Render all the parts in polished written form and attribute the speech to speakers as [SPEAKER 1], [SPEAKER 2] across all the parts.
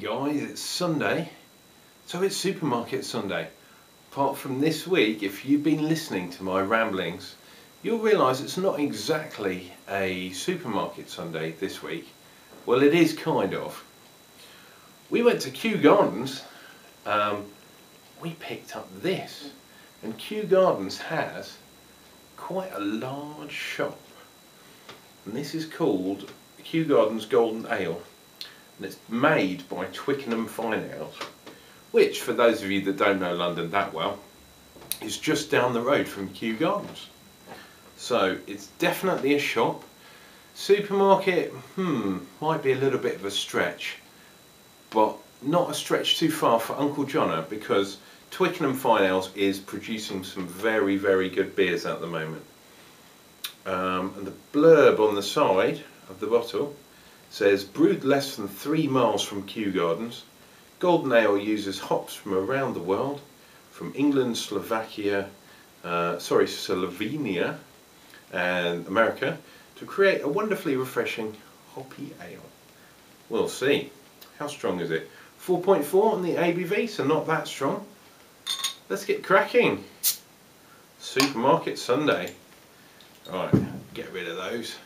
[SPEAKER 1] guys, it's Sunday, so it's Supermarket Sunday. Apart from this week, if you've been listening to my ramblings, you'll realise it's not exactly a Supermarket Sunday this week. Well, it is kind of. We went to Kew Gardens, we picked up this, and Kew Gardens has quite a large shop, and this is called Kew Gardens Golden Ale. And it's made by Twickenham Fine Ales, which, for those of you that don't know London that well, is just down the road from Kew Gardens. So it's definitely a shop. Supermarket, might be a little bit of a stretch, but not a stretch too far for Uncle Jono, because Twickenham Fine Ales is producing some very, very good beers at the moment. And the blurb on the side of the bottle says, brewed less than 3 miles from Kew Gardens, Golden Ale uses hops from around the world, from England, Slovenia and America, to create a wonderfully refreshing hoppy ale. We'll see. How strong is it? 4.4 on the ABV, so not that strong. Let's get cracking. Supermarket Sunday. Alright, get rid of those.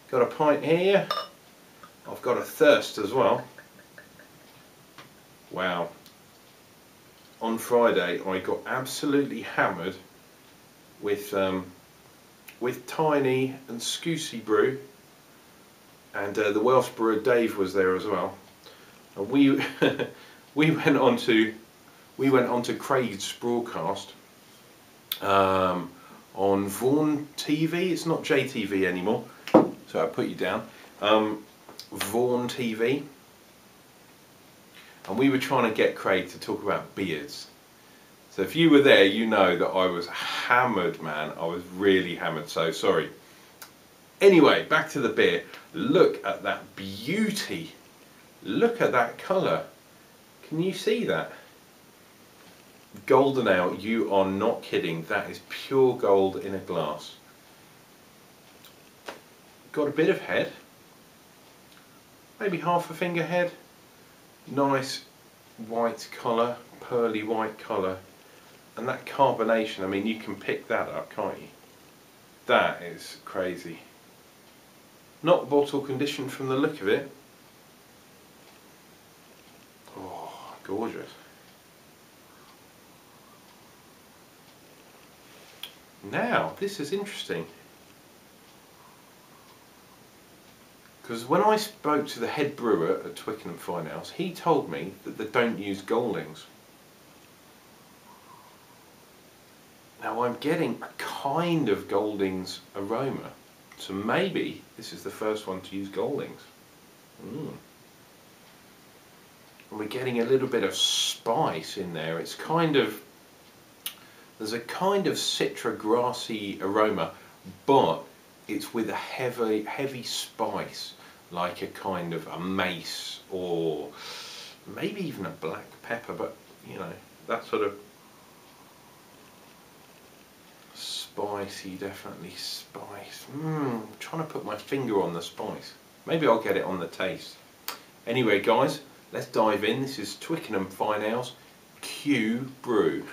[SPEAKER 1] Got a pint here. I've got a thirst as well. Wow. On Friday I got absolutely hammered with Tiny and Scoosy Brew, and the Welsh brewer Dave was there as well. And we went on to Craig's broadcast on Vaughan TV. It's not JTV anymore, so I put you down. Vaughan TV, and we were trying to get Craig to talk about beards. So if you were there, you know that I was hammered, man. I was really hammered, so sorry. Anyway, back to the beer. Look at that beauty. Look at that colour. Can you see that? Golden Ale, you are not kidding. That is pure gold in a glass. Got a bit of head. Maybe half a finger head. Nice white colour, pearly white colour. And that carbonation, I mean, you can pick that up, can't you? That is crazy. Not bottle conditioned from the look of it. Oh, gorgeous. Now, this is interesting. Because when I spoke to the head brewer at Twickenham Fine Ales, he told me that they don't use Goldings. Now I'm getting a kind of Goldings aroma, so maybe this is the first one to use Goldings. And we're getting a little bit of spice in there. It's kind of, there's a kind of citra grassy aroma, but it's with a heavy spice, like a kind of a mace or maybe even a black pepper, but you know, that sort of spicy, definitely spice. I'm trying to put my finger on the spice. Maybe I'll get it on the taste. Anyway guys, let's dive in. This is Twickenham Fine Ales Kew Brew.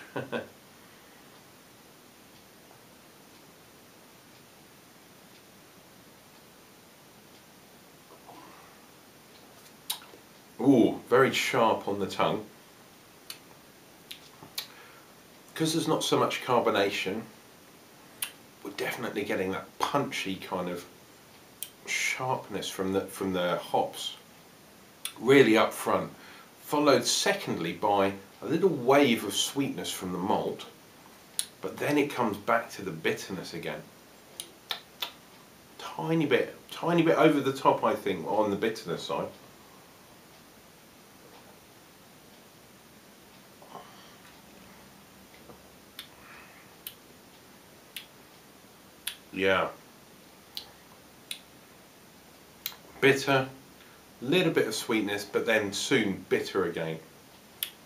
[SPEAKER 1] Ooh, very sharp on the tongue. Because there's not so much carbonation, we're definitely getting that punchy kind of sharpness from the hops, really up front. Followed secondly by a little wave of sweetness from the malt, but then it comes back to the bitterness again. Tiny bit over the top, I think, on the bitterness side. Yeah, bitter, little bit of sweetness, but then soon bitter again.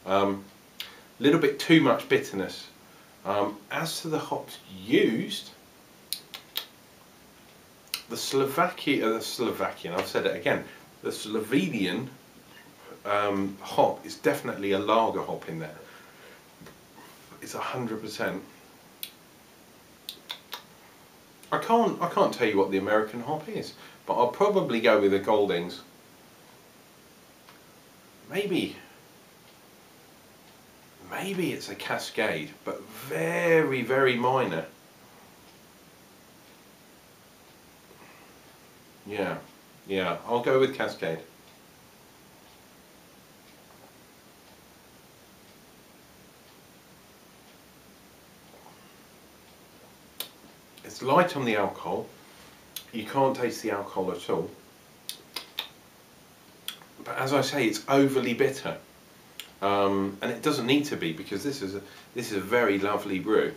[SPEAKER 1] Little bit too much bitterness. As to the hops used, the Slovakian, I've said it again, the Slovenian hop is definitely a lager hop in there. It's 100%. I can't tell you what the American hop is, but I'll probably go with the Goldings. Maybe it's a Cascade, but very, very minor. Yeah, I'll go with Cascade. It's light on the alcohol. You can't taste the alcohol at all. But as I say, it's overly bitter. And it doesn't need to be, because this is a very lovely brew.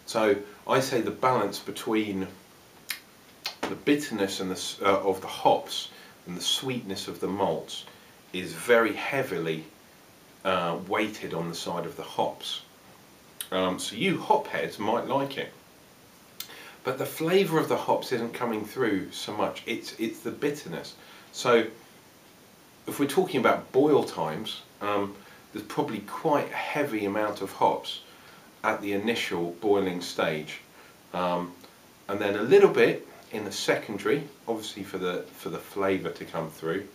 [SPEAKER 1] So I say the balance between the bitterness and of the hops and the sweetness of the malts is very heavily weighted on the side of the hops. So you hopheads might like it, but the flavour of the hops isn't coming through so much. It's the bitterness. So if we're talking about boil times, there's probably quite a heavy amount of hops at the initial boiling stage, and then a little bit in the secondary, obviously for the flavour to come through,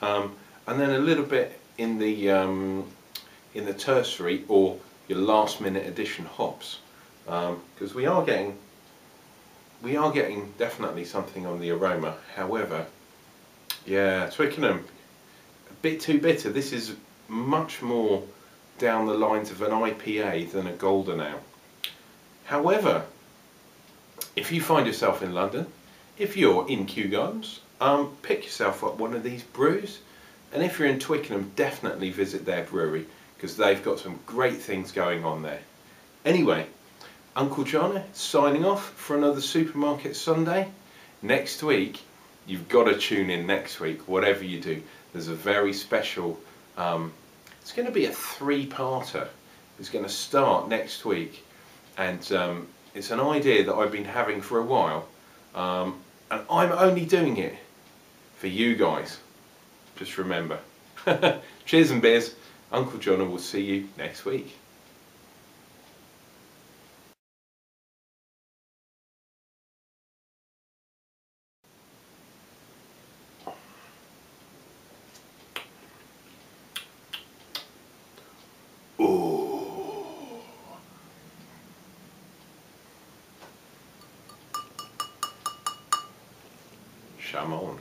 [SPEAKER 1] and then a little bit in the tertiary or your last minute addition hops, because we are getting definitely something on the aroma. However, yeah, Twickenham, a bit too bitter. This is much more down the lines of an IPA than a golden ale. However, if you find yourself in London, if you're in Kew Gardens, pick yourself up one of these brews, and if you're in Twickenham, definitely visit their brewery, because they've got some great things going on there. Anyway, Uncle John signing off for another Supermarket Sunday. Next week, you've got to tune in next week, whatever you do. There's a very special, it's going to be a three-parter. It's going to start next week, and it's an idea that I've been having for a while, and I'm only doing it for you guys. Just remember. Cheers and beers. Uncle John, and we'll see you next week. Ooh. Come on.